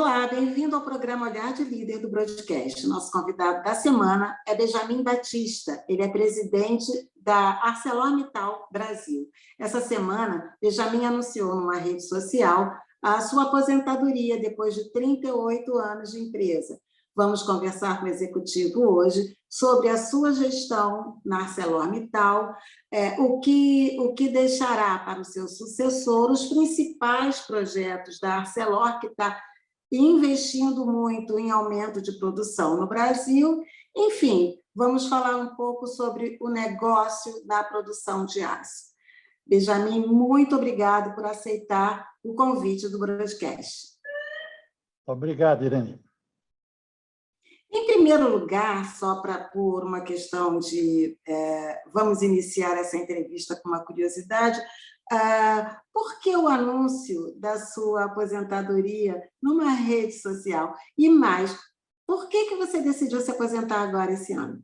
Olá, bem-vindo ao programa Olhar de Líder do Broadcast. Nosso convidado da semana é Benjamin Batista. Ele é presidente da ArcelorMittal Brasil. Essa semana, Benjamin anunciou numa rede social a sua aposentadoria depois de 38 anos de empresa. Vamos conversar com o executivo hoje sobre a sua gestão na ArcelorMittal, o que deixará para o seu sucessor os principais projetos da Arcelor, que está investindo muito em aumento de produção no Brasil. Enfim, vamos falar um pouco sobre o negócio da produção de aço. Benjamin, muito obrigado por aceitar o convite do broadcast. Obrigado, Irene. Em primeiro lugar, só por uma questão de... vamos iniciar essa entrevista com uma curiosidade. Por que o anúncio da sua aposentadoria numa rede social? E mais, por que você decidiu se aposentar agora esse ano?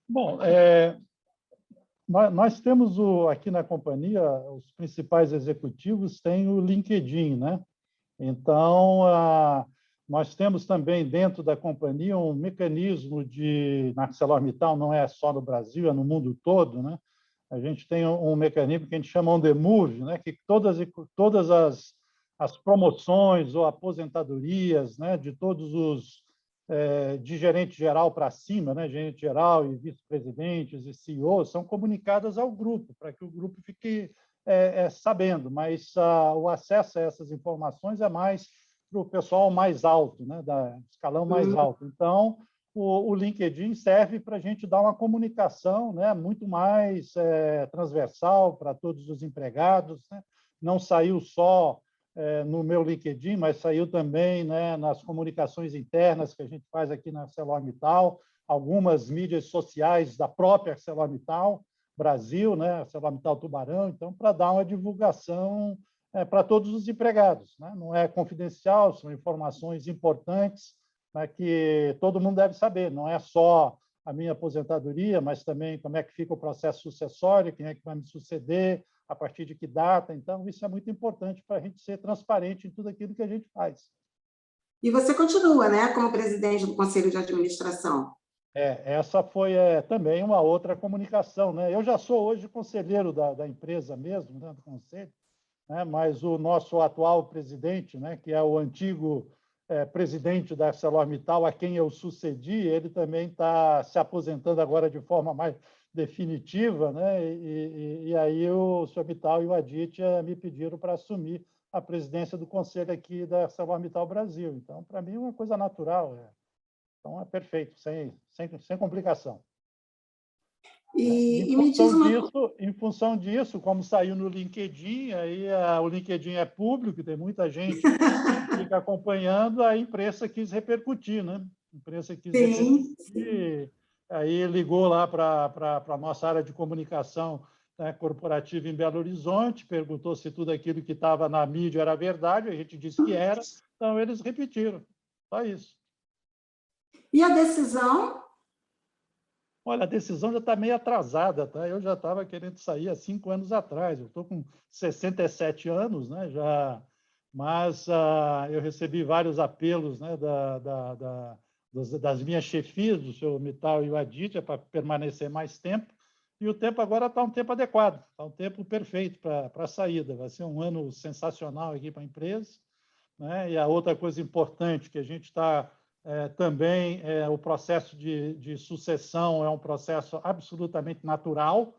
Bom, nós temos aqui na companhia, os principais executivos têm o LinkedIn, né? Então, nós temos também dentro da companhia um mecanismo na ArcelorMittal, não é só no Brasil, é no mundo todo, né? A gente tem um mecanismo que a gente chama On The Move, né? Que todas as promoções ou aposentadorias, né? De todos os de gerente geral para cima, né? Gerente geral e vice-presidentes e CEOs são comunicadas ao grupo, para que o grupo fique sabendo, mas o acesso a essas informações é mais para o pessoal mais alto, né? Da escalão mais alto. Então, o LinkedIn serve para a gente dar uma comunicação, né, muito mais transversal para todos os empregados, né? Não saiu só no meu LinkedIn, mas saiu também, né, nas comunicações internas que a gente faz aqui na ArcelorMittal, algumas mídias sociais da própria ArcelorMittal Brasil, né, ArcelorMittal Tubarão, então, para dar uma divulgação para todos os empregados, né? Não é confidencial, são informações importantes, né, que todo mundo deve saber, não é só a minha aposentadoria, mas também como é que fica o processo sucessório, quem é que vai me suceder, a partir de que data. Então, isso é muito importante para a gente ser transparente em tudo aquilo que a gente faz. E você continua, né, como presidente do Conselho de Administração? Essa foi também uma outra comunicação, né? Eu já sou hoje conselheiro da empresa mesmo, né, do Conselho, né, mas o nosso atual presidente, né, que é o antigo presidente da ArcelorMittal, a quem eu sucedi, ele também está se aposentando agora de forma mais definitiva, né? E aí o senhor Mittal e o Aditya me pediram para assumir a presidência do conselho aqui da ArcelorMittal Brasil. Então, para mim, é uma coisa natural. Então, é perfeito, sem complicação. E me diz em função disso, como saiu no LinkedIn, aí o LinkedIn é público, tem muita gente que fica acompanhando, a imprensa quis repercutir, né? A imprensa quis repercutir, aí ligou lá para a nossa área de comunicação, né, corporativa em Belo Horizonte, perguntou se tudo aquilo que estava na mídia era verdade, a gente disse que era, então eles repetiram, só isso. E a decisão? Olha, a decisão já está meio atrasada, tá? Eu já estava querendo sair há 5 anos atrás. Eu estou com 67 anos, né? Mas eu recebi vários apelos, né, das minhas chefias, do senhor Mittal e o Aditya, para permanecer mais tempo. E o tempo agora está um tempo adequado, está um tempo perfeito para a saída. Vai ser um ano sensacional aqui para a empresa, né? E a outra coisa importante que a gente está também o processo de sucessão é um processo absolutamente natural,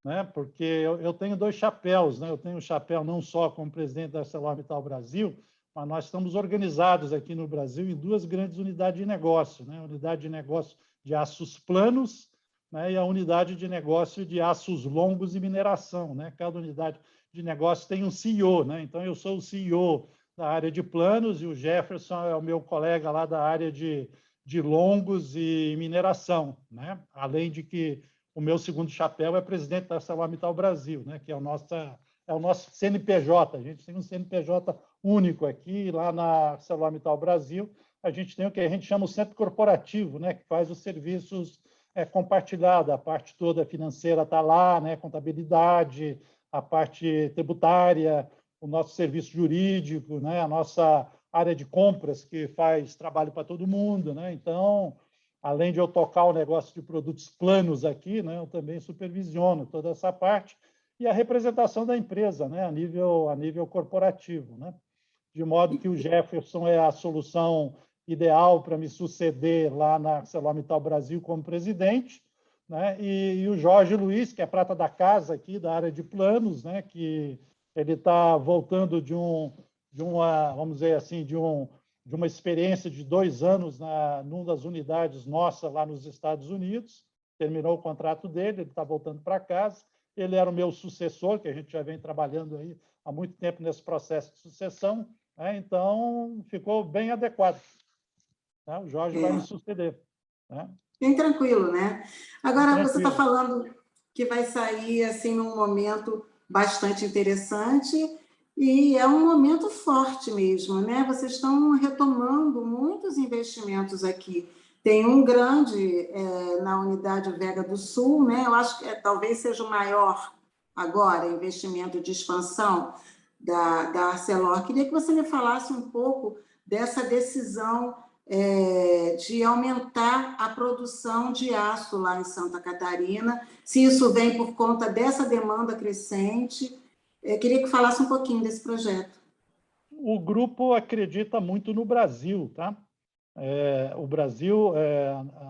né? Porque eu tenho 2 chapéus, né? Eu tenho um chapéu não só como presidente da ArcelorMittal Brasil, mas nós estamos organizados aqui no Brasil em 2 grandes unidades de negócio, né? A unidade de negócio de aços planos, né? E a unidade de negócio de aços longos e mineração, né? Cada unidade de negócio tem um CEO, né? Então, eu sou o CEO da área de planos, e o Jefferson é o meu colega lá da área de longos e mineração, né? Além de que o meu segundo chapéu é presidente da ArcelorMittal Brasil, né? Que é o nosso CNPJ. A gente tem um CNPJ único aqui, lá na ArcelorMittal Brasil. A gente tem o que a gente chama o centro corporativo, né? Que faz os serviços compartilhados. A parte toda financeira está lá, né? Contabilidade, a parte tributária, o nosso serviço jurídico, né? A nossa área de compras, que faz trabalho para todo mundo, né? Então, além de eu tocar o negócio de produtos planos aqui, né? Eu também supervisiono toda essa parte e a representação da empresa, né? A nível corporativo, né? De modo que o Jefferson é a solução ideal para me suceder lá na ArcelorMittal Brasil como presidente, né? E o Jorge Luiz, que é prata da casa aqui da área de planos, né? Que ele está voltando de uma, vamos dizer assim, de uma experiência de 2 anos numa das unidades nossa lá nos Estados Unidos, terminou o contrato dele, ele está voltando para casa. Ele era o meu sucessor, que a gente já vem trabalhando aí há muito tempo nesse processo de sucessão, né? Então ficou bem adequado, né? O Jorge vai me suceder, né? Bem tranquilo, né? Bem Agora, você está tranquilo. falando que vai sair assim num momento bastante interessante e é um momento forte mesmo, né? Vocês estão retomando muitos investimentos aqui. Tem um grande na unidade Vega do Sul, né? Eu acho que talvez seja o maior agora investimento de expansão da Arcelor. Queria que você me falasse um pouco dessa decisão de aumentar a produção de aço lá em Santa Catarina, se isso vem por conta dessa demanda crescente. Queria que falasse um pouquinho desse projeto. O grupo acredita muito no Brasil, tá? O Brasil,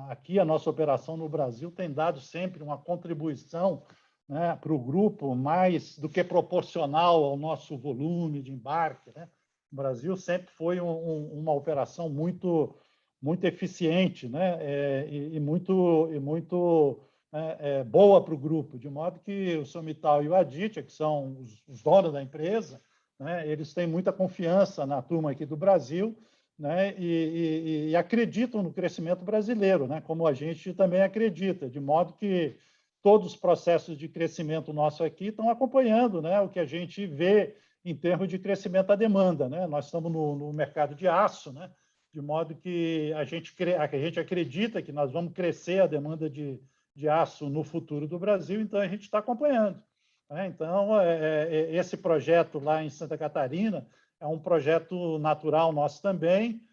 aqui a nossa operação no Brasil tem dado sempre uma contribuição, né, para o grupo mais do que proporcional ao nosso volume de embarque, né? O Brasil sempre foi uma operação muito eficiente, né? E muito boa para o grupo, de modo que o Somital e o Aditya, que são os donos da empresa, né, eles têm muita confiança na turma aqui do Brasil, né, e acreditam no crescimento brasileiro, né, como a gente também acredita, de modo que todos os processos de crescimento nosso aqui estão acompanhando, né, o que a gente vê em termos de crescimento da demanda, né? Nós estamos no mercado de aço, né, de modo que a gente acredita que nós vamos crescer a demanda de aço no futuro do Brasil, então a gente está acompanhando. Então, esse projeto lá em Santa Catarina é um projeto natural nosso também.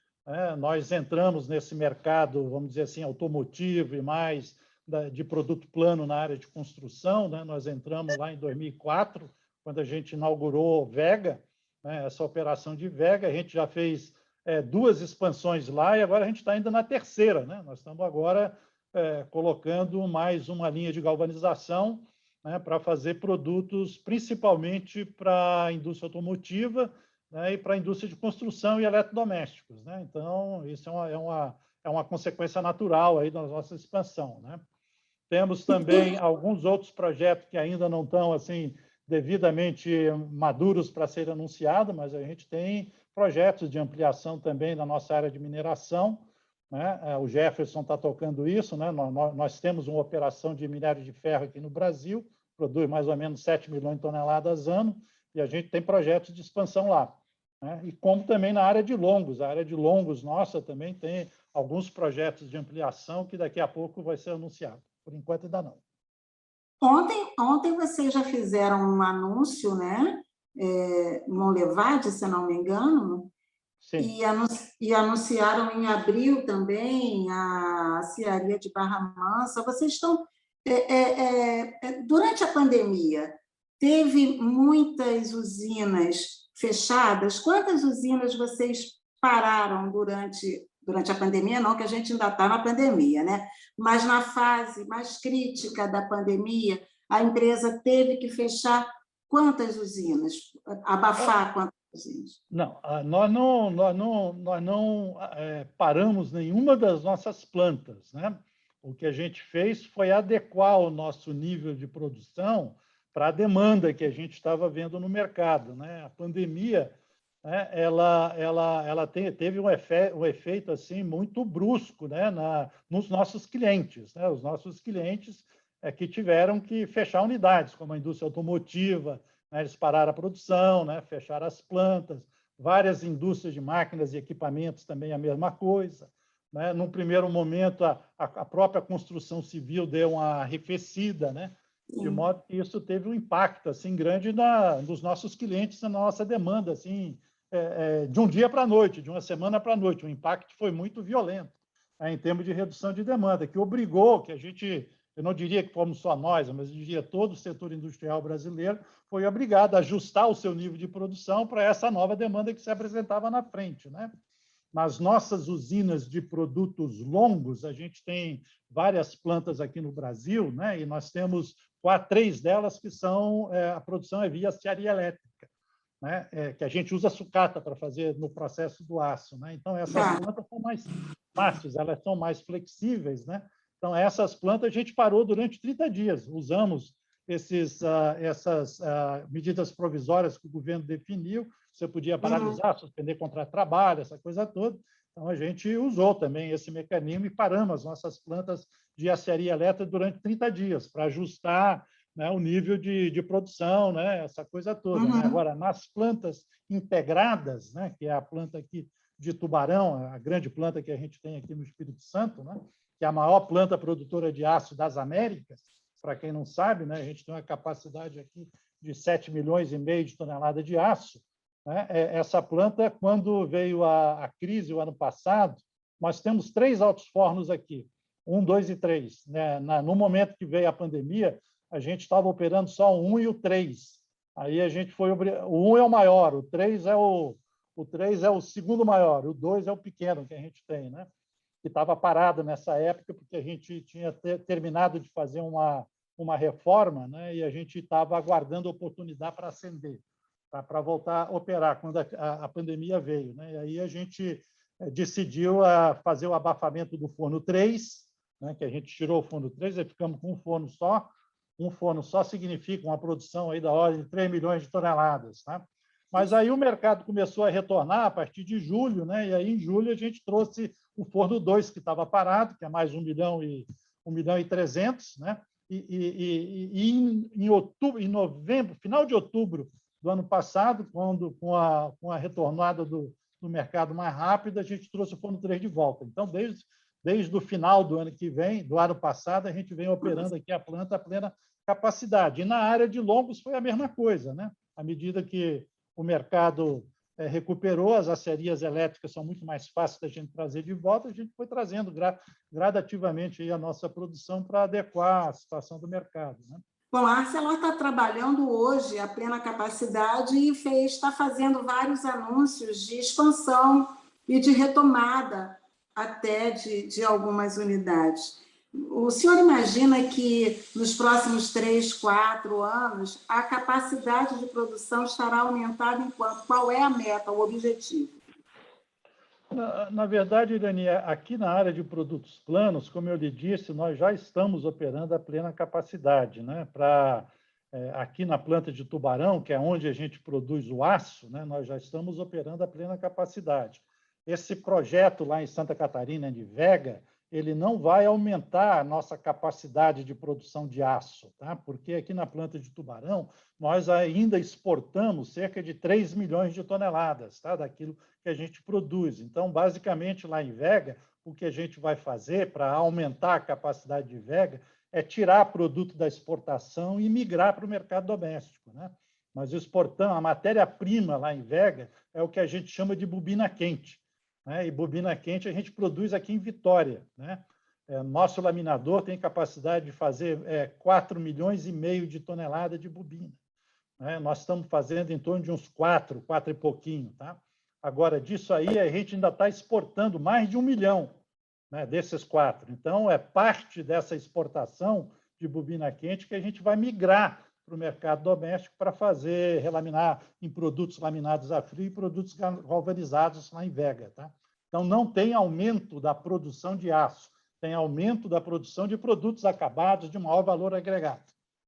Nós entramos nesse mercado, vamos dizer assim, automotivo e mais de produto plano na área de construção, né? Nós entramos lá em 2004, quando a gente inaugurou Vega, né? Essa operação de Vega. A gente já fez 2 expansões lá e agora a gente está ainda na terceira, né? Nós estamos agora colocando mais uma linha de galvanização, né, para fazer produtos principalmente para a indústria automotiva, né, e para a indústria de construção e eletrodomésticos, né? Então, isso é uma consequência natural aí da nossa expansão, né? Temos também alguns outros projetos que ainda não estão assim devidamente maduros para serem anunciados, mas a gente tem projetos de ampliação também na nossa área de mineração, né? O Jefferson está tocando isso, né? Nós temos uma operação de minério de ferro aqui no Brasil, produz mais ou menos 7 milhões de toneladas ano, e a gente tem projetos de expansão lá, né? E como também na área de longos, a área de longos nossa também tem alguns projetos de ampliação que daqui a pouco vai ser anunciado. Por enquanto ainda não. Ontem vocês já fizeram um anúncio, né? Monlevade, se não me engano, Sim. e anunciaram em abril também a aciaria de Barra Mansa. Vocês estão... durante a pandemia, teve muitas usinas fechadas. Quantas usinas vocês pararam durante a pandemia? Não, que a gente ainda está na pandemia, né? Mas na fase mais crítica da pandemia, a empresa teve que fechar quantas usinas? Abafar quantas usinas? Não, nós não paramos nenhuma das nossas plantas, né? O que a gente fez foi adequar o nosso nível de produção para a demanda que a gente estava vendo no mercado, né? A pandemia, né, ela teve um efeito assim muito brusco, né, nos nossos clientes, né? Os nossos clientes que tiveram que fechar unidades, como a indústria automotiva, né? Eles pararam a produção, né? Fecharam as plantas. Várias indústrias de máquinas e equipamentos também a mesma coisa, né? Num primeiro momento, a própria construção civil deu uma arrefecida, né? de modo que isso teve um impacto assim grande nos nossos clientes, na nossa demanda, assim, de um dia para a noite, de uma semana para a noite. O impacto foi muito violento, né, em termos de redução de demanda, que obrigou que a gente, eu não diria que fomos só nós, mas eu diria todo o setor industrial brasileiro foi obrigado a ajustar o seu nível de produção para essa nova demanda que se apresentava na frente, né? Nas nossas usinas de produtos longos, a gente tem várias plantas aqui no Brasil, né? E nós temos 3 delas que são, a produção é via serraria elétrica, né? Que a gente usa sucata para fazer no processo do aço, né? Então, essas plantas são mais fáceis, elas são mais flexíveis, né? Então, essas plantas a gente parou durante 30 dias, usamos essas medidas provisórias que o governo definiu, você podia paralisar, suspender contrato de trabalho, essa coisa toda. Então, a gente usou também esse mecanismo e paramos as nossas plantas de aciaria elétrica durante 30 dias, para ajustar, né, o nível de produção, né, essa coisa toda. Né? Agora, nas plantas integradas, né, que é a planta aqui de Tubarão, a grande planta que a gente tem aqui no Espírito Santo, né, que é a maior planta produtora de aço das Américas, para quem não sabe, né, a gente tem uma capacidade aqui de 7,5 milhões de toneladas de aço. Né? Essa planta, quando veio a crise o ano passado, nós temos 3 altos fornos aqui, 1, 2 e 3. Né? No momento que veio a pandemia, a gente estava operando só o 1 e o 3. Aí a gente foi o 1 é o maior, o 3 é o 3 é o segundo maior, o 2 é o pequeno que a gente tem, né? Que estava parado nessa época porque a gente tinha terminado de fazer uma reforma, né? E a gente estava aguardando a oportunidade para acender, para voltar a operar quando a pandemia veio, né? E aí a gente decidiu fazer o abafamento do forno 3, né? Que a gente tirou o forno 3 e ficamos com um forno só. Um forno só significa uma produção aí da ordem de 3 milhões de toneladas, tá? Mas aí o mercado começou a retornar a partir de julho, né? E aí em julho a gente trouxe o forno 2, que estava parado, que é mais 1 milhão e 300, né? E em outubro, em novembro, final de outubro do ano passado, quando com a retornada do mercado mais rápido, a gente trouxe o forno 3 de volta. Então, desde o final do ano que vem, do ano passado, a gente vem operando aqui a planta a plena capacidade. E na área de longos foi a mesma coisa, né? À medida que o mercado recuperou, as aciarias elétricas são muito mais fáceis da gente trazer de volta, a gente foi trazendo gradativamente aí a nossa produção para adequar a situação do mercado, né? Bom, a Arcelor está trabalhando hoje a plena capacidade e está fazendo vários anúncios de expansão e de retomada até de algumas unidades. O senhor imagina que nos próximos 3, 4 anos a capacidade de produção estará aumentada em quanto? Qual é a meta, o objetivo? Na verdade, Irani, aqui na área de produtos planos, como eu lhe disse, nós já estamos operando a plena capacidade, né? Aqui na planta de Tubarão, que é onde a gente produz o aço, né? Nós já estamos operando a plena capacidade. Esse projeto lá em Santa Catarina, de Vega, ele não vai aumentar a nossa capacidade de produção de aço, tá? Porque aqui na planta de Tubarão, nós ainda exportamos cerca de 3 milhões de toneladas, tá? Daquilo que a gente produz. Então, basicamente, lá em Vega, o que a gente vai fazer para aumentar a capacidade de Vega é tirar produto da exportação e migrar para o mercado doméstico, né? Nós exportamos, a matéria-prima lá em Vega é o que a gente chama de bobina quente, né? E bobina quente a gente produz aqui em Vitória, né? Nosso laminador tem capacidade de fazer 4,5 milhões de toneladas de bobina, né? Nós estamos fazendo em torno de uns 4 e pouquinho, tá? Agora, disso aí, a gente ainda está exportando mais de 1 milhão, né, desses 4. Então, é parte dessa exportação de bobina quente que a gente vai migrar para o mercado doméstico para fazer relaminar em produtos laminados a frio e produtos galvanizados lá em Vega, tá? Então, não tem aumento da produção de aço, tem aumento da produção de produtos acabados de maior valor agregado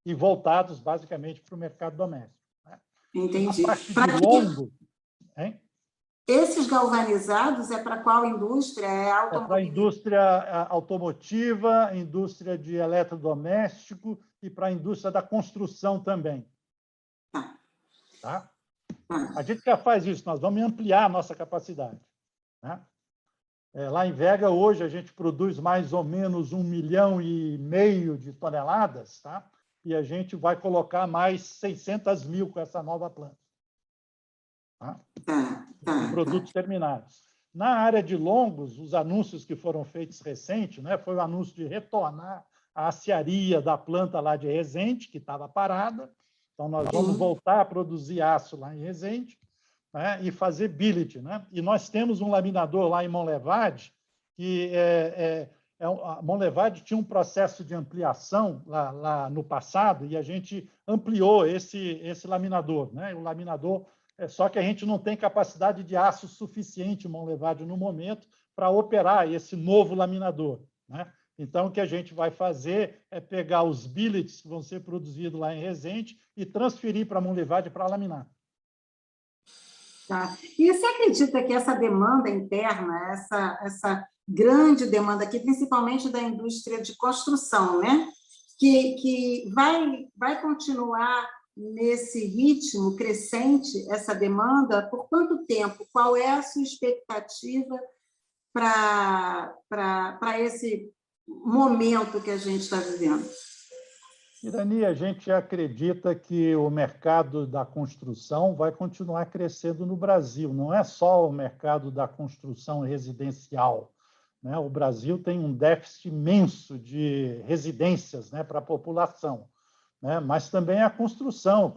e voltados, basicamente, para o mercado doméstico, né? Entendi. A parte de longo... Hein? Esses galvanizados é para qual indústria? É para a indústria automotiva, indústria de eletrodoméstico e para a indústria da construção também. Tá? A gente já faz isso, nós vamos ampliar a nossa capacidade, né? Lá em Vega, hoje, a gente produz mais ou menos 1,5 milhão de toneladas, tá? e a gente vai colocar mais 600 mil com essa nova planta. Tá? De produtos terminados. Na área de longos, os anúncios que foram feitos recentes, né, foi o anúncio de retornar a aciaria da planta lá de Resende, que estava parada. Então, nós vamos voltar a produzir aço lá em Resende, né, e fazer billet. Né? E nós temos um laminador lá em Monlevade, que a Monlevade tinha um processo de ampliação lá no passado, e a gente ampliou esse laminador. Né? O laminador, só que a gente não tem capacidade de aço suficiente em Monlevade no momento para operar esse novo laminador. Né? Então, o que a gente vai fazer é pegar os billets que vão ser produzidos lá em Resende e transferir para Monlevade para laminar. Tá. E você acredita que essa demanda interna, essa grande demanda aqui, principalmente da indústria de construção, né? que vai continuar nesse ritmo crescente, essa demanda, por quanto tempo? Qual é a sua expectativa para esse momento que a gente está vivendo? Irani, a gente acredita que o mercado da construção vai continuar crescendo no Brasil. Não é só o mercado da construção residencial, né? O Brasil tem um déficit imenso de residências, né, para a população, né? Mas também a construção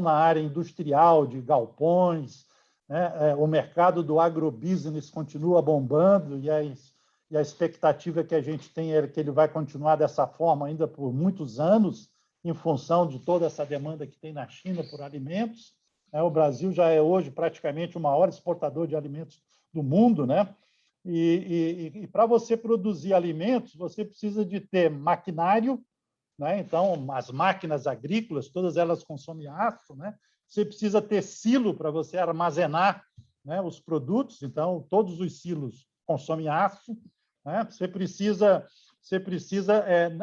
na área industrial, de galpões, né? O mercado do agrobusiness continua bombando e a expectativa que a gente tem é que ele vai continuar dessa forma ainda por muitos anos, em função de toda essa demanda que tem na China por alimentos. O Brasil já é hoje praticamente o maior exportador de alimentos do mundo, né? E para você produzir alimentos, você precisa de ter maquinário, né? Então, as máquinas agrícolas, todas elas consomem aço, né? Você precisa ter silo para você armazenar, né, os produtos, então, todos os silos consomem aço. Né? Você precisa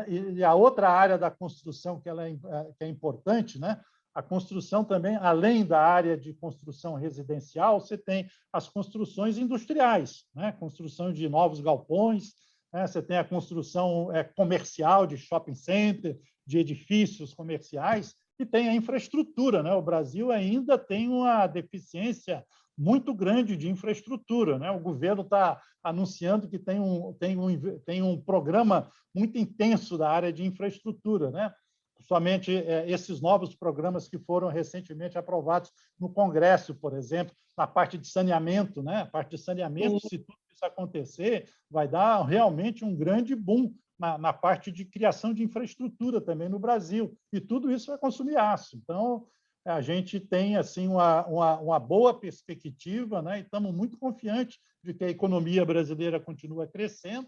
e a outra área da construção que é importante, né? A construção também, além da área de construção residencial, você tem as construções industriais, né? Construção de novos galpões, né? Você tem a construção comercial de shopping center, de edifícios comerciais, e tem a infraestrutura, né? O Brasil ainda tem uma deficiência muito grande de infraestrutura, né? O governo está anunciando que tem um programa muito intenso da área de infraestrutura, né? Somente esses novos programas que foram recentemente aprovados no Congresso, por exemplo, na parte de saneamento, né? A parte de saneamento, se tudo isso acontecer, vai dar realmente um grande boom na parte de criação de infraestrutura também no Brasil, e tudo isso vai consumir aço. Então, a gente tem assim uma boa perspectiva, né? E estamos muito confiantes de que a economia brasileira continua crescendo,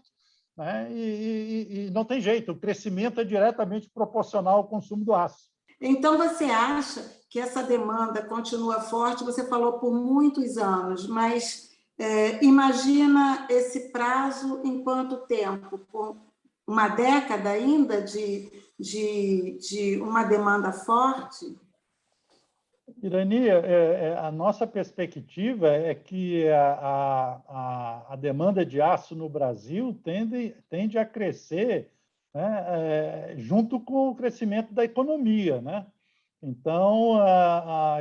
né? E não tem jeito, o crescimento é diretamente proporcional ao consumo do aço. Então, você acha que essa demanda continua forte? Você falou por muitos anos, mas imagina esse prazo em quanto tempo? Por uma década ainda de uma demanda forte? Irani, a nossa perspectiva é que a demanda de aço no Brasil tende a crescer, né, junto com o crescimento da economia, né? Então,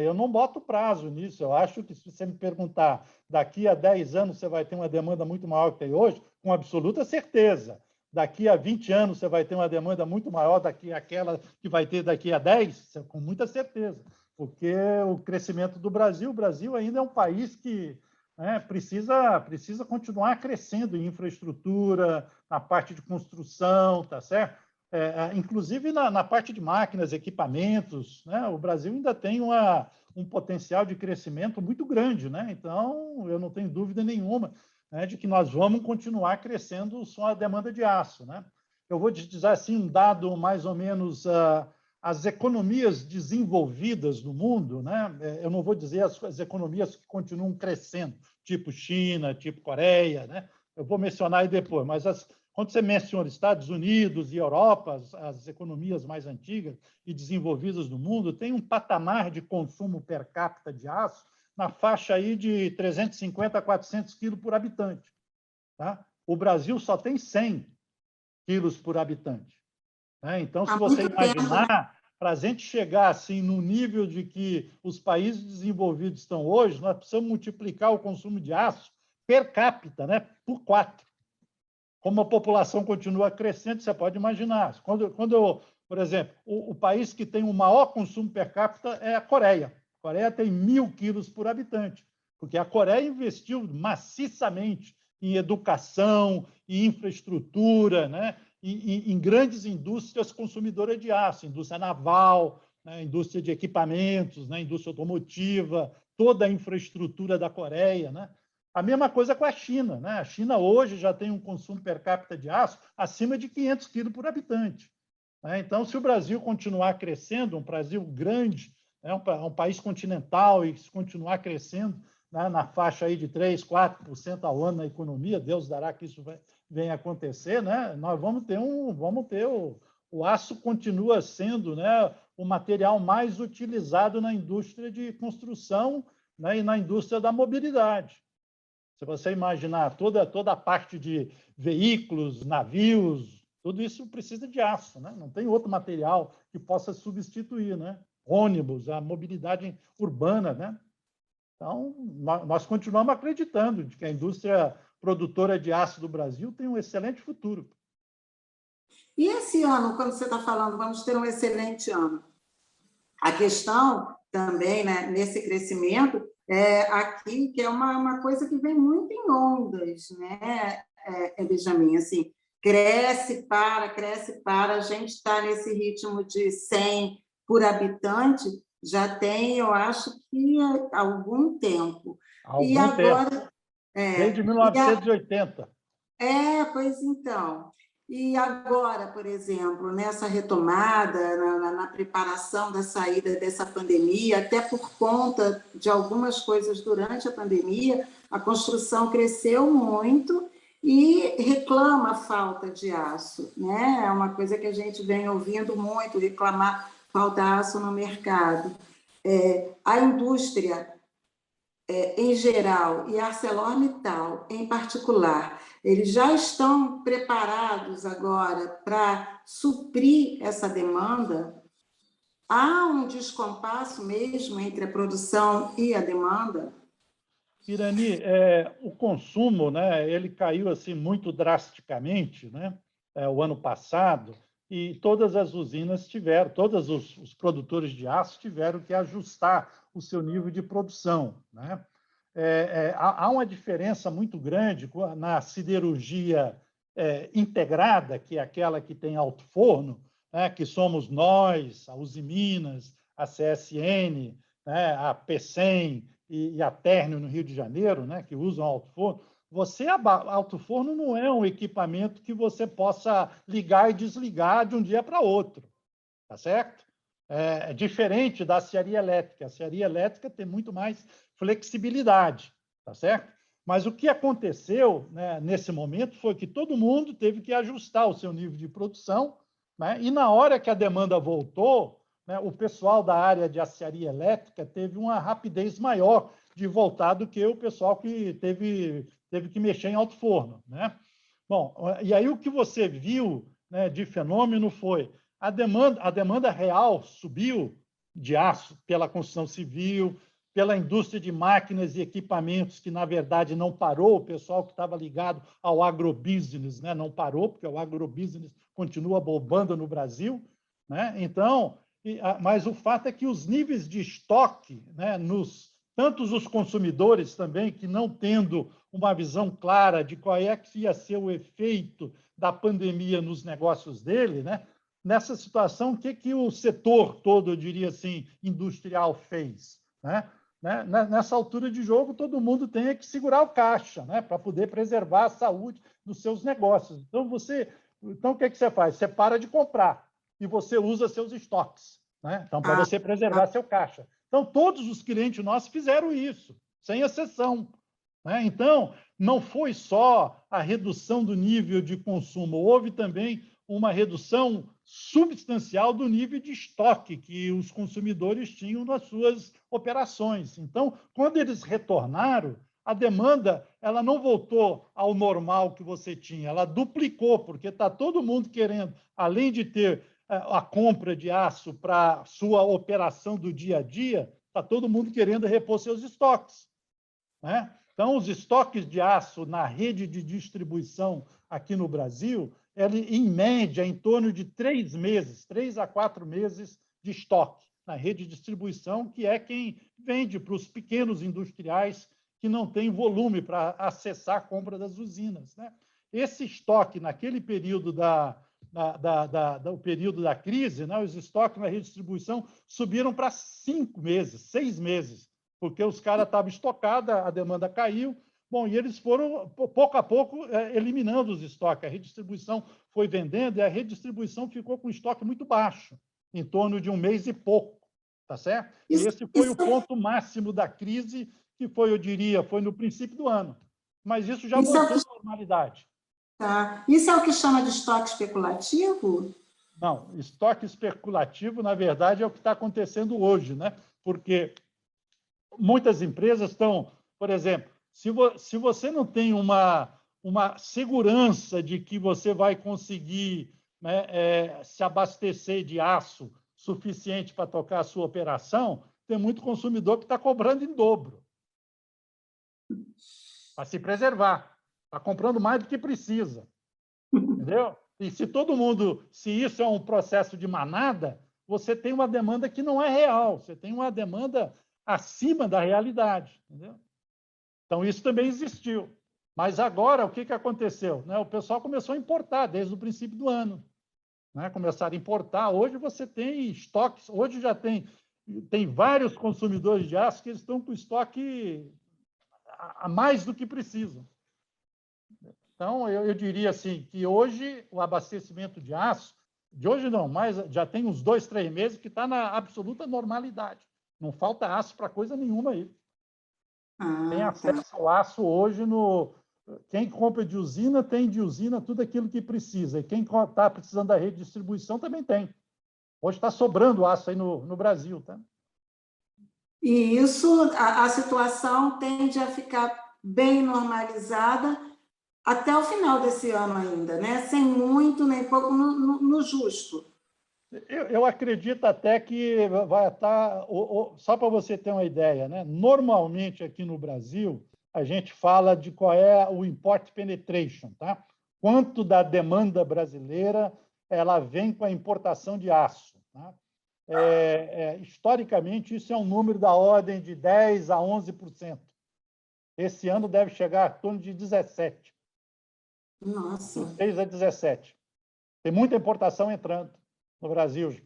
eu não boto prazo nisso. Eu acho que, se você me perguntar, daqui a 10 anos você vai ter uma demanda muito maior que tem hoje, com absoluta certeza. Daqui a 20 anos você vai ter uma demanda muito maior do que aquela que vai ter daqui a 10, com muita certeza. Porque o crescimento do Brasil, o Brasil ainda é um país que, né, precisa continuar crescendo em infraestrutura, na parte de construção, tá certo? Inclusive na parte de máquinas, equipamentos, né? O Brasil ainda tem um potencial de crescimento muito grande, né? Então, eu não tenho dúvida nenhuma, né, de que nós vamos continuar crescendo só a demanda de aço, né? Eu vou te dizer assim, um dado mais ou menos... as economias desenvolvidas no mundo, né? Eu não vou dizer as economias que continuam crescendo, tipo China, tipo Coreia, né? Eu vou mencionar aí depois, mas quando você menciona Estados Unidos e Europa, as economias mais antigas e desenvolvidas do mundo, tem um patamar de consumo per capita de aço na faixa aí de 350 a 400 quilos por habitante. Tá? O Brasil só tem 100 quilos por habitante. né? Então, se Há você muito tempo, né? imaginar, para a gente chegar assim no nível de que os países desenvolvidos estão hoje, nós precisamos multiplicar o consumo de aço per capita, né, por 4. Como a população continua crescendo, você pode imaginar. Por exemplo, o país que tem o maior consumo per capita é a Coreia. A Coreia tem 1.000 quilos por habitante, porque a Coreia investiu maciçamente em educação, em infraestrutura, né? em grandes indústrias consumidoras de aço, indústria naval, né? Indústria de equipamentos, né? Indústria automotiva, toda a infraestrutura da Coreia, né? A mesma coisa com a China, né? A China hoje já tem um consumo per capita de aço acima de 500 quilos por habitante, né? Então, se o Brasil continuar crescendo, um Brasil grande, né? um país continental, e se continuar crescendo, né? na faixa aí de 3%, 4% ao ano na economia, Deus dará que isso venha acontecer, né? Nós o aço continua sendo, né? o material mais utilizado na indústria de construção, né? e na indústria da mobilidade. Se você imaginar toda a parte de veículos, navios, tudo isso precisa de aço, né? Não tem outro material que possa substituir, né? Ônibus, a mobilidade urbana, né? Então, nós continuamos acreditando de que a indústria produtora de aço do Brasil tem um excelente futuro. E esse ano, quando você está falando, vamos ter um excelente ano. A questão também, né, nesse crescimento, aqui, que é uma coisa que vem muito em ondas, né, Benjamin? Assim, cresce, para, a gente está nesse ritmo de 100 por habitante, já tem, eu acho que algum tempo. Há E algum tempo, agora... desde e a, 1980. pois então. E agora, por exemplo, nessa retomada, na preparação da saída dessa pandemia, até por conta de algumas coisas durante a pandemia, a construção cresceu muito e reclama a falta de aço, né? É uma coisa que a gente vem ouvindo muito, reclamar falta de aço no mercado. A indústria em geral e a ArcelorMittal em particular, eles já estão preparados agora para suprir essa demanda? Há um descompasso mesmo entre a produção e a demanda? Irani, o consumo, né, ele caiu assim muito drasticamente, né, o ano passado, e todas as usinas tiveram, todos os produtores de aço tiveram que ajustar o seu nível de produção, né? Há uma diferença muito grande na siderurgia integrada, que é aquela que tem alto forno, né, que somos nós, a Usiminas, a CSN, né, a PECEM e a Térnio no Rio de Janeiro, né, que usam alto forno. Alto forno não é um equipamento que você possa ligar e desligar de um dia para outro, tá certo? É diferente da aciaria elétrica. A aciaria elétrica tem muito mais flexibilidade, tá certo? Mas o que aconteceu, né, nesse momento foi que todo mundo teve que ajustar o seu nível de produção, né, e na hora que a demanda voltou, né, o pessoal da área de aciaria elétrica teve uma rapidez maior de voltar do que o pessoal que teve que mexer em alto forno, né? Bom, e aí o que você viu, né, de fenômeno foi a demanda real subiu de aço pela construção civil, pela indústria de máquinas e equipamentos, que, na verdade, não parou, o pessoal que estava ligado ao agrobusiness, né, não parou, porque o agrobusiness continua bombando no Brasil, né? Então, mas o fato é que os níveis de estoque, né, tanto os consumidores também, que não tendo uma visão clara de qual é que ia ser o efeito da pandemia nos negócios dele, né? Nessa situação, o que o setor todo, eu diria assim, industrial fez, né? Nessa altura de jogo, todo mundo tem que segurar o caixa, né, para poder preservar a saúde dos seus negócios. Então, o que você faz? Você para de comprar e você usa seus estoques, né? Então, para você preservar seu caixa. Então, todos os clientes nossos fizeram isso, sem exceção, né? Então, não foi só a redução do nível de consumo, houve também uma redução substancial do nível de estoque que os consumidores tinham nas suas operações. Então, quando eles retornaram, a demanda ela não voltou ao normal que você tinha, ela duplicou, porque está todo mundo querendo, além de ter a compra de aço para sua operação do dia a dia, está todo mundo querendo repor seus estoques, né? Então, os estoques de aço na rede de distribuição aqui no Brasil, ele, em média, em torno de 3 meses, 3 a 4 meses de estoque na rede de distribuição, que é quem vende para os pequenos industriais que não têm volume para acessar a compra das usinas, né? Esse estoque, naquele período do período da crise, né, os estoques na rede de distribuição subiram para 5 meses, 6 meses, porque os caras estavam estocados, a demanda caiu. Bom, e eles foram, pouco a pouco, eliminando os estoques. A redistribuição foi vendendo e a redistribuição ficou com estoque muito baixo, em torno de 1 mês e pouco, tá certo? E esse foi o ponto máximo da crise, que foi, eu diria, foi no princípio do ano. Mas isso já voltou à normalidade. Tá. Isso é o que chama de estoque especulativo? Não, estoque especulativo, na verdade, é o que está acontecendo hoje, né? Porque muitas empresas estão, por exemplo, se você não tem uma segurança de que você vai conseguir, né, se abastecer de aço suficiente para tocar a sua operação, tem muito consumidor que está cobrando em dobro para se preservar, está comprando mais do que precisa, entendeu? E se todo mundo, se isso é um processo de manada, você tem uma demanda que não é real, você tem uma demanda acima da realidade, entendeu? Então, isso também existiu. Mas agora, o que aconteceu? O pessoal começou a importar desde o princípio do ano. Começaram a importar. Hoje você tem estoques, hoje já tem vários consumidores de aço que eles estão com estoque a mais do que precisam. Então, eu diria assim, que hoje o abastecimento de aço, de hoje não, mas já tem uns 2, 3 meses que está na absoluta normalidade. Não falta aço para coisa nenhuma aí. Tem acesso ao aço hoje no... Quem compra de usina, tem de usina tudo aquilo que precisa. E quem está precisando da rede de distribuição também tem. Hoje está sobrando aço aí no Brasil. Tá? E isso, a situação tende a ficar bem normalizada até o final desse ano ainda, né? Sem muito nem pouco, no justo. Eu acredito até que vai estar... Só para você ter uma ideia, né? Normalmente aqui no Brasil, a gente fala de qual é o import penetration, tá? Quanto da demanda brasileira ela vem com a importação de aço. Tá? Historicamente, isso é um número da ordem de 10% a 11%. Esse ano deve chegar a torno de 17%. Nossa. 6 a 17%. Tem muita importação entrando no Brasil.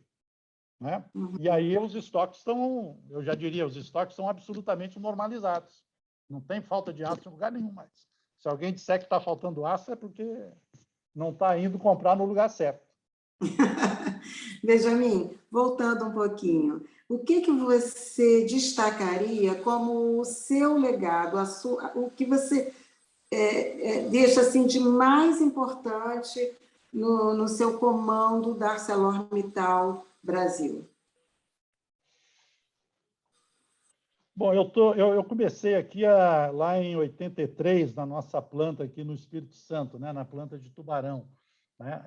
Né? E aí os estoques estão, eu já diria, os estoques são absolutamente normalizados. Não tem falta de aço em lugar nenhum mais. Se alguém disser que está faltando aço, é porque não está indo comprar no lugar certo. Benjamin, voltando um pouquinho, o que você destacaria como o seu legado, o que você deixa assim, de mais importante no seu comando da ArcelorMittal Brasil? Bom, eu comecei aqui lá em 83, na nossa planta aqui no Espírito Santo, né, na planta de Tubarão. Né?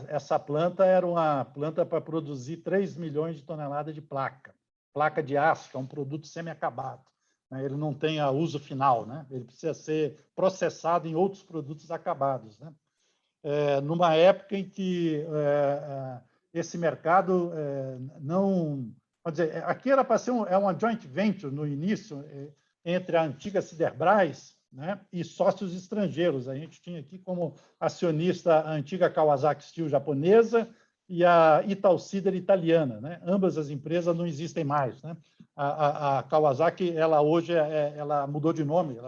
Essa planta era uma planta para produzir 3 milhões de toneladas de placa de aço, que é um produto semi-acabado. Né? Ele não tem a uso final, né? Ele precisa ser processado em outros produtos acabados. Né? Numa época em que esse mercado não... Quer dizer, aqui era para ser uma joint venture no início entre a antiga Siderbras, né, e sócios estrangeiros. A gente tinha aqui como acionista a antiga Kawasaki Steel japonesa e a Italsider italiana. Né? Ambas as empresas não existem mais. Né? A Kawasaki, ela hoje ela mudou de nome,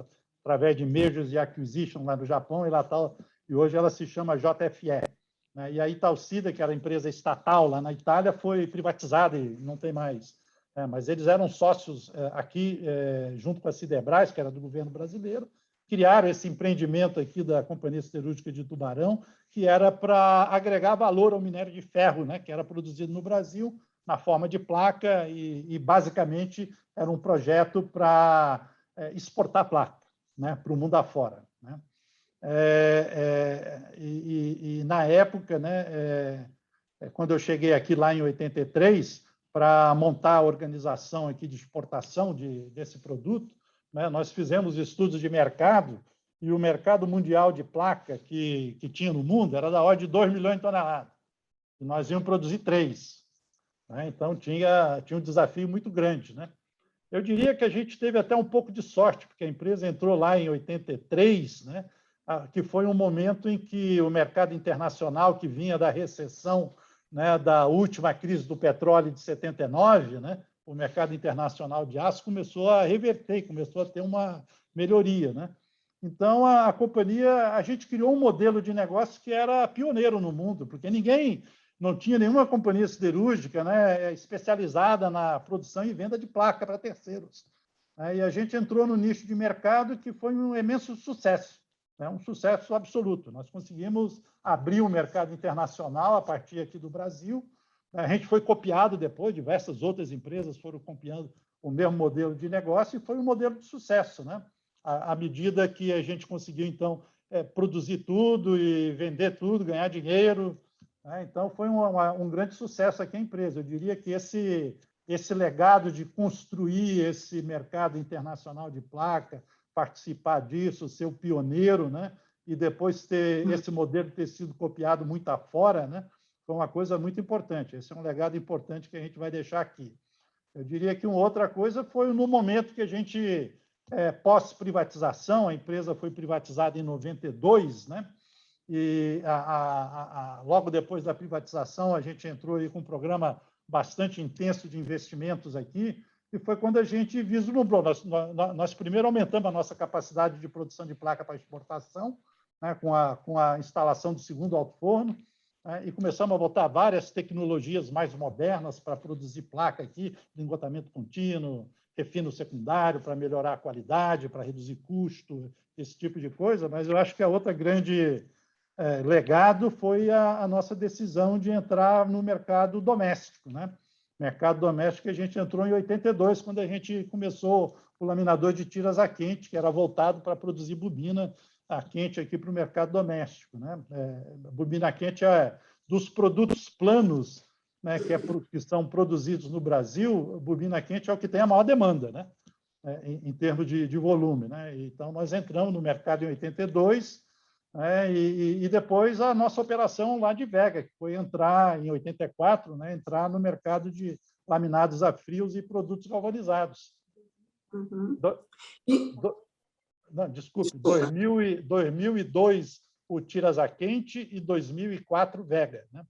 através de mergers e acquisition lá no Japão, e hoje ela se chama JFE. E a Italsider, que era a empresa estatal lá na Itália, foi privatizada e não tem mais. Mas eles eram sócios aqui, junto com a Siderbras, que era do governo brasileiro, criaram esse empreendimento aqui da Companhia Siderúrgica de Tubarão, que era para agregar valor ao minério de ferro, né, que era produzido no Brasil, na forma de placa, e basicamente era um projeto para exportar placa, né, para o mundo afora. Né? E na época, né, quando eu cheguei aqui lá em 83, para montar a organização aqui de exportação desse produto, né, nós fizemos estudos de mercado e o mercado mundial de placa que tinha no mundo era da ordem de 2 milhões de toneladas. E nós íamos produzir 3. Né? Então, tinha um desafio muito grande. Né? Eu diria que a gente teve até um pouco de sorte, porque a empresa entrou lá em 83, né? Que foi um momento em que o mercado internacional, que vinha da recessão, né, da última crise do petróleo de 79, né, o mercado internacional de aço começou a reverter, começou a ter uma melhoria. Né? Então, a companhia, a gente criou um modelo de negócio que era pioneiro no mundo, porque não tinha nenhuma companhia siderúrgica, né, especializada na produção e venda de placa para terceiros. E a gente entrou no nicho de mercado que foi um imenso sucesso, né, um sucesso absoluto. Nós conseguimos abrir o mercado internacional a partir aqui do Brasil. A gente foi copiado depois, diversas outras empresas foram copiando o mesmo modelo de negócio e foi um modelo de sucesso, né? À medida que a gente conseguiu, então, produzir tudo e vender tudo, ganhar dinheiro. Então, foi um grande sucesso aqui a empresa. Eu diria que esse legado de construir esse mercado internacional de placa, participar disso, ser o pioneiro, né? E depois ter esse modelo ter sido copiado muito afora, né? Foi uma coisa muito importante. Esse é um legado importante que a gente vai deixar aqui. Eu diria que uma outra coisa foi no momento que a gente, pós-privatização, a empresa foi privatizada em 92, né? E logo depois da privatização, a gente entrou aí com um programa bastante intenso de investimentos aqui, e foi quando a gente vislumbrou. Nós primeiro aumentamos a nossa capacidade de produção de placa para exportação, né, com a instalação do segundo alto-forno, né, e começamos a botar várias tecnologias mais modernas para produzir placa aqui, lingotamento contínuo, refino secundário, para melhorar a qualidade, para reduzir custo, esse tipo de coisa. Mas eu acho que a outra grande legado foi a nossa decisão de entrar no mercado doméstico. Né? Mercado doméstico, a gente entrou em 82, quando a gente começou o laminador de tiras a quente, que era voltado para produzir bobina a quente aqui para o mercado doméstico. Né? Bobina a quente é dos produtos planos, né, que são produzidos no Brasil, bobina quente é o que tem a maior demanda, né? Em termos de volume. Né? Então, nós entramos no mercado em 82, e depois a nossa operação lá de Vega, que foi entrar em 84, né, entrar no mercado de laminados a frios e produtos galvanizados. Uhum. Não, desculpe, 2002 o tiras a quente e 2004 Vega. Né?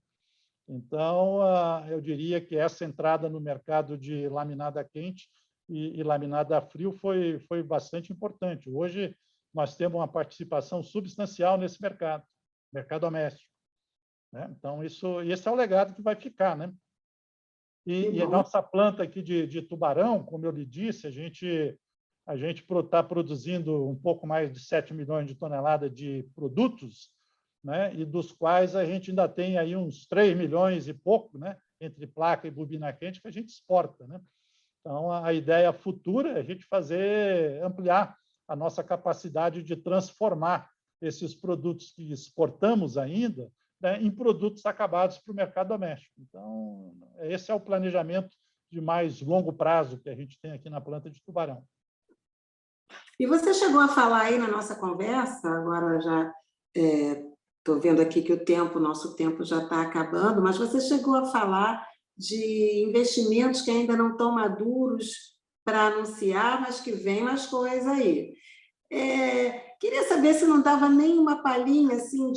Então, eu diria que essa entrada no mercado de laminado a quente e laminado a frio foi bastante importante. Hoje, nós temos uma participação substancial nesse mercado doméstico. Né? Então, esse é o legado que vai ficar. Né? E a nossa planta aqui de Tubarão, como eu lhe disse, a gente está produzindo um pouco mais de 7 milhões de toneladas de produtos, né? E dos quais a gente ainda tem aí uns 3 milhões e pouco, né? Entre placa e bobina quente, que a gente exporta. Né? Então, a ideia futura é a gente ampliar a nossa capacidade de transformar esses produtos que exportamos ainda, né, em produtos acabados para o mercado doméstico. Então, esse é o planejamento de mais longo prazo que a gente tem aqui na planta de Tubarão. E você chegou a falar aí na nossa conversa, agora já estou vendo aqui que nosso tempo já está acabando, mas você chegou a falar de investimentos que ainda não estão maduros para anunciar, mas que vem mais coisa aí. Queria saber se não dava nenhuma palhinha assim,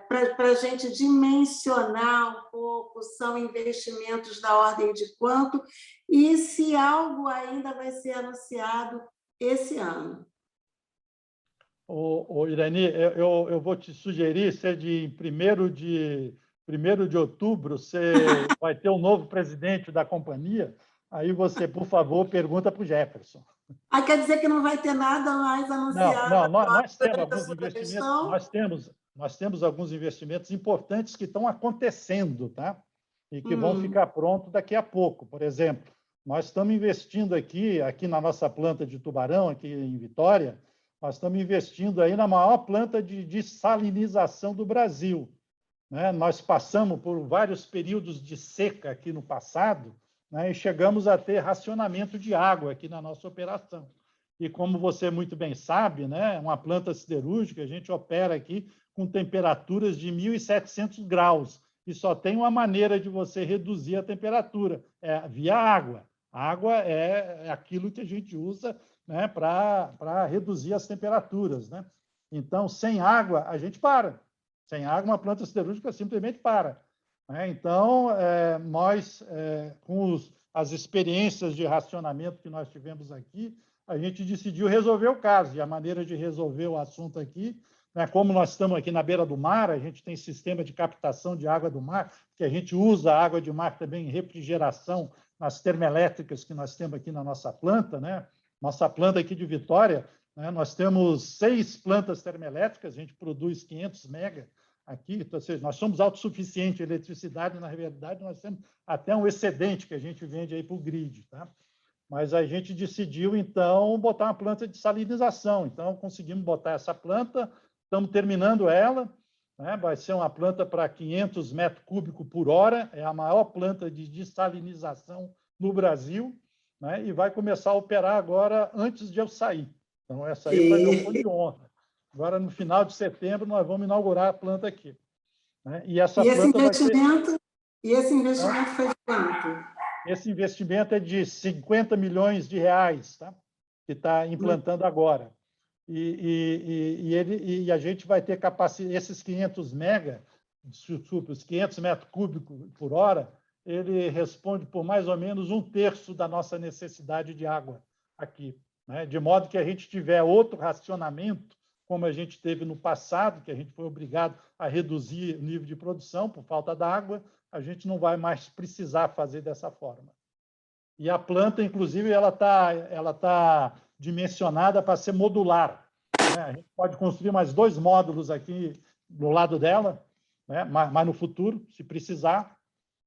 para a gente dimensionar um pouco, são investimentos da ordem de quanto, e se algo ainda vai ser anunciado esse ano. Irani, eu vou te sugerir ser de 1º de outubro, você vai ter um novo presidente da companhia, aí você, por favor, pergunta para o Jefferson. Quer dizer que não vai ter nada mais anunciado? Não, nós temos alguns investimentos, nós temos alguns investimentos importantes que estão acontecendo, tá? E que vão ficar prontos daqui a pouco. Por exemplo, nós estamos investindo aqui na nossa planta de Tubarão, aqui em Vitória, nós estamos investindo aí na maior planta de salinização do Brasil. né? Nós passamos por vários períodos de seca aqui no passado, né? E chegamos a ter racionamento de água aqui na nossa operação. E como você muito bem sabe, né? Uma planta siderúrgica, a gente opera aqui com temperaturas de 1.700 graus. E só tem uma maneira de você reduzir a temperatura, é via água. A água é aquilo que a gente usa, né, para reduzir as temperaturas, né? Então, sem água, a gente para. Sem água, uma planta siderúrgica simplesmente para, né? Então, nós, com as experiências de racionamento que nós tivemos aqui, a gente decidiu resolver o caso. E a maneira de resolver o assunto aqui, né, como nós estamos aqui na beira do mar, a gente tem sistema de captação de água do mar, que a gente usa a água de mar também em refrigeração nas termoelétricas que nós temos aqui na nossa planta, né? Nossa planta aqui de Vitória, né? Nós temos 6 plantas termoelétricas, a gente produz 500 mega aqui, então, ou seja, nós somos autossuficientes em eletricidade, na realidade, nós temos até um excedente que a gente vende aí para o grid, tá? Mas a gente decidiu, então, botar uma planta de salinização. Então, conseguimos botar essa planta, estamos terminando ela, né? Vai ser uma planta para 500 metros cúbicos por hora, é a maior planta de dessalinização no Brasil, né? E vai começar a operar agora antes de eu sair. Então, essa aí foi meu pão de honra. Agora, no final de setembro, nós vamos inaugurar a planta aqui, né? E essa planta vai ser... E esse investimento foi de quanto? Esse investimento é de 50 milhões de reais, tá? Que está implantando agora. E a gente vai ter capacidade, esses 500 mega, os 500 metros cúbicos por hora, ele responde por mais ou menos 1/3 da nossa necessidade de água aqui, né? De modo que a gente tiver outro racionamento, como a gente teve no passado, que a gente foi obrigado a reduzir o nível de produção por falta d'água, a gente não vai mais precisar fazer dessa forma. E a planta, inclusive, ela tá dimensionada para ser modular, né? A gente pode construir mais 2 módulos aqui do lado dela, né? Mas no futuro, se precisar,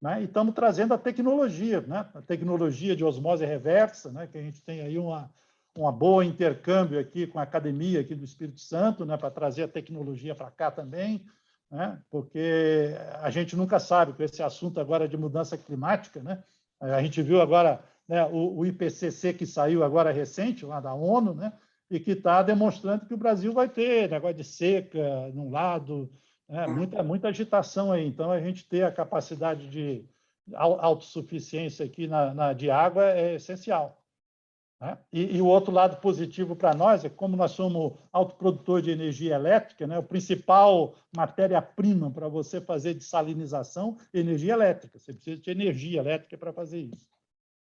né? E estamos trazendo a tecnologia, né? A tecnologia de osmose reversa, né? Que a gente tem aí uma boa intercâmbio aqui com a academia aqui do Espírito Santo, né? Para trazer a tecnologia para cá também, né? Porque a gente nunca sabe com esse assunto agora de mudança climática, né? A gente viu agora, né, o IPCC que saiu agora recente, lá da ONU, né? E que está demonstrando que o Brasil vai ter negócio de seca num lado, né? Muita agitação aí. Então, a gente ter a capacidade de autossuficiência aqui de água é essencial, né? E o outro lado positivo para nós é que, como nós somos autoprodutor de energia elétrica, né, o principal matéria-prima para você fazer dessalinização é energia elétrica. Você precisa de energia elétrica para fazer isso,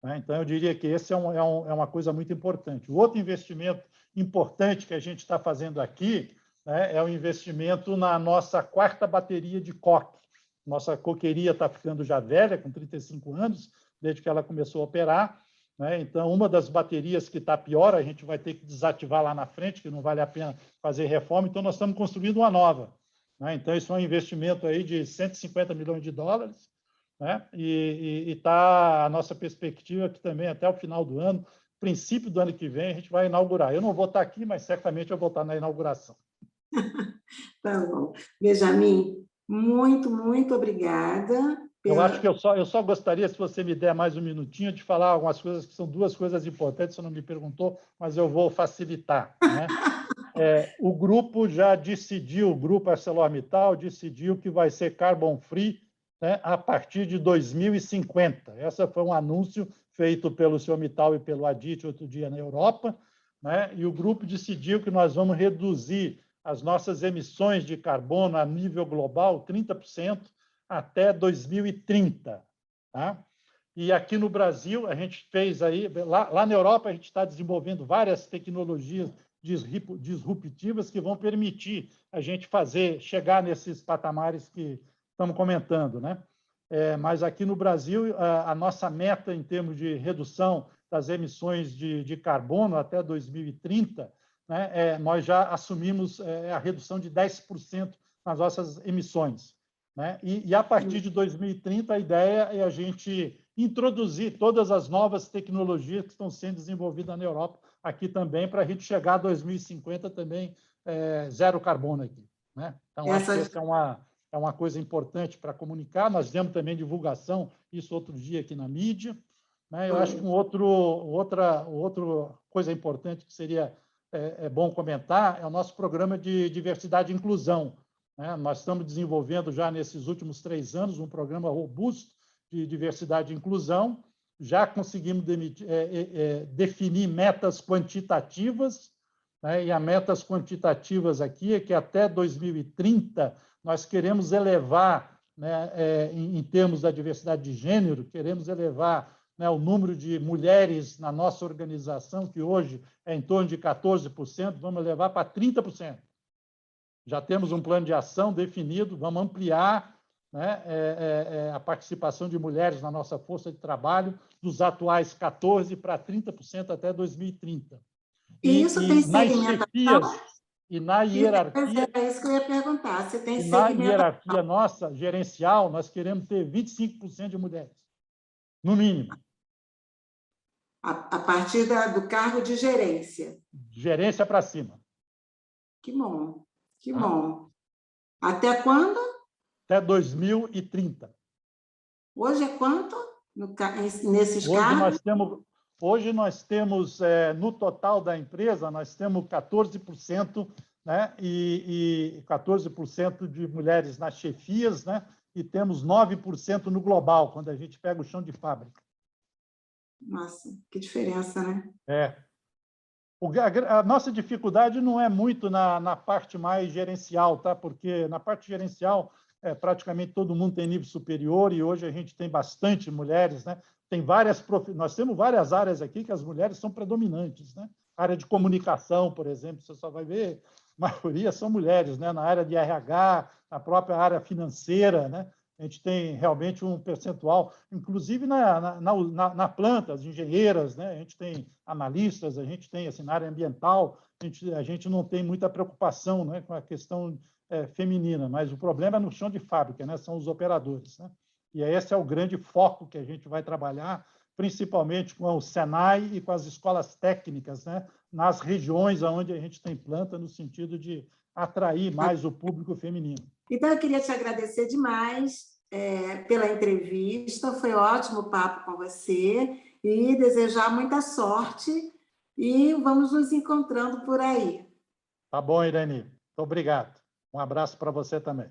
né? Então, eu diria que esse é uma coisa muito importante. O outro investimento importante que a gente está fazendo aqui, né, é o investimento na nossa 4ª bateria de coque. Nossa coqueria está ficando já velha, com 35 anos, desde que ela começou a operar, né? Então, uma das baterias que está pior, a gente vai ter que desativar lá na frente, que não vale a pena fazer reforma, então nós estamos construindo uma nova, né? Então, isso é um investimento aí de 150 milhões de dólares, né? E a nossa perspectiva que também até o final do ano, princípio do ano que vem, a gente vai inaugurar. Eu não vou estar aqui, mas certamente eu vou estar na inauguração. Tá bom. Benjamin, muito obrigada. Eu acho que eu só gostaria, se você me der mais um minutinho, de falar algumas coisas que são 2 coisas importantes, você não me perguntou, mas eu vou facilitar, né? O grupo já decidiu, o grupo ArcelorMittal decidiu que vai ser carbon free, né, a partir de 2050. Esse foi um anúncio feito pelo senhor Mittal e pelo Adit outro dia na Europa, né? E o grupo decidiu que nós vamos reduzir as nossas emissões de carbono a nível global 30%, até 2030, tá? E aqui no Brasil, a gente fez aí, lá na Europa, a gente está desenvolvendo várias tecnologias disruptivas que vão permitir a gente chegar nesses patamares que estamos comentando, né? Mas aqui no Brasil, a nossa meta em termos de redução das emissões de carbono até 2030, né, nós já assumimos a redução de 10% nas nossas emissões, né? E a partir de 2030, a ideia é a gente introduzir todas as novas tecnologias que estão sendo desenvolvidas na Europa aqui também, para a gente chegar a 2050 também zero carbono aqui, né? Então, acho que essa é é uma coisa importante para comunicar. Nós demos também divulgação, isso outro dia aqui na mídia, né? Eu acho que outra coisa importante que seria bom comentar é o nosso programa de diversidade e inclusão, né? Nós estamos desenvolvendo já nesses últimos 3 anos um programa robusto de diversidade e inclusão, já conseguimos definir metas quantitativas, né? E as metas quantitativas aqui é que até 2030 nós queremos elevar, né, em termos da diversidade de gênero, queremos elevar, né, o número de mulheres na nossa organização, que hoje é em torno de 14%, vamos levar para 30%. Já temos um plano de ação definido, vamos ampliar, né, a participação de mulheres na nossa força de trabalho, dos atuais 14% para 30% até 2030. E isso tem nas segmentação? chefias e na hierarquia... É isso que eu ia perguntar, se tem E na segmentação. hierarquia nossa, gerencial, nós queremos ter 25% de mulheres, no mínimo. A partir do cargo de gerência. Gerência para cima. Que bom, que bom. Até quando? Até 2030. Hoje é quanto nesses cargos? Hoje nós temos, no total da empresa, nós temos 14%, né, e 14% de mulheres nas chefias, né, e temos 9% no global, quando a gente pega o chão de fábrica. Nossa, que diferença, né? A nossa dificuldade não é muito na parte mais gerencial, tá? Porque na parte gerencial, praticamente todo mundo tem nível superior e hoje a gente tem bastante mulheres, né? Nós temos várias áreas aqui que as mulheres são predominantes, né? A área de comunicação, por exemplo, você só vai ver, a maioria são mulheres, né? Na área de RH, na própria área financeira, né? A gente tem realmente um percentual, inclusive na planta, as engenheiras, né? A gente tem analistas, a gente tem, assim, na área ambiental, a gente não tem muita preocupação, né, com a questão feminina, mas o problema é no chão de fábrica, né? São os operadores, né? E esse é o grande foco que a gente vai trabalhar, principalmente com o Senai e com as escolas técnicas, né? Nas regiões onde a gente tem planta, no sentido de atrair mais o público feminino. Então, eu queria te agradecer demais pela entrevista, foi ótimo o papo com você, e desejar muita sorte, e vamos nos encontrando por aí. Tá bom, Irene. Muito obrigado. Um abraço para você também.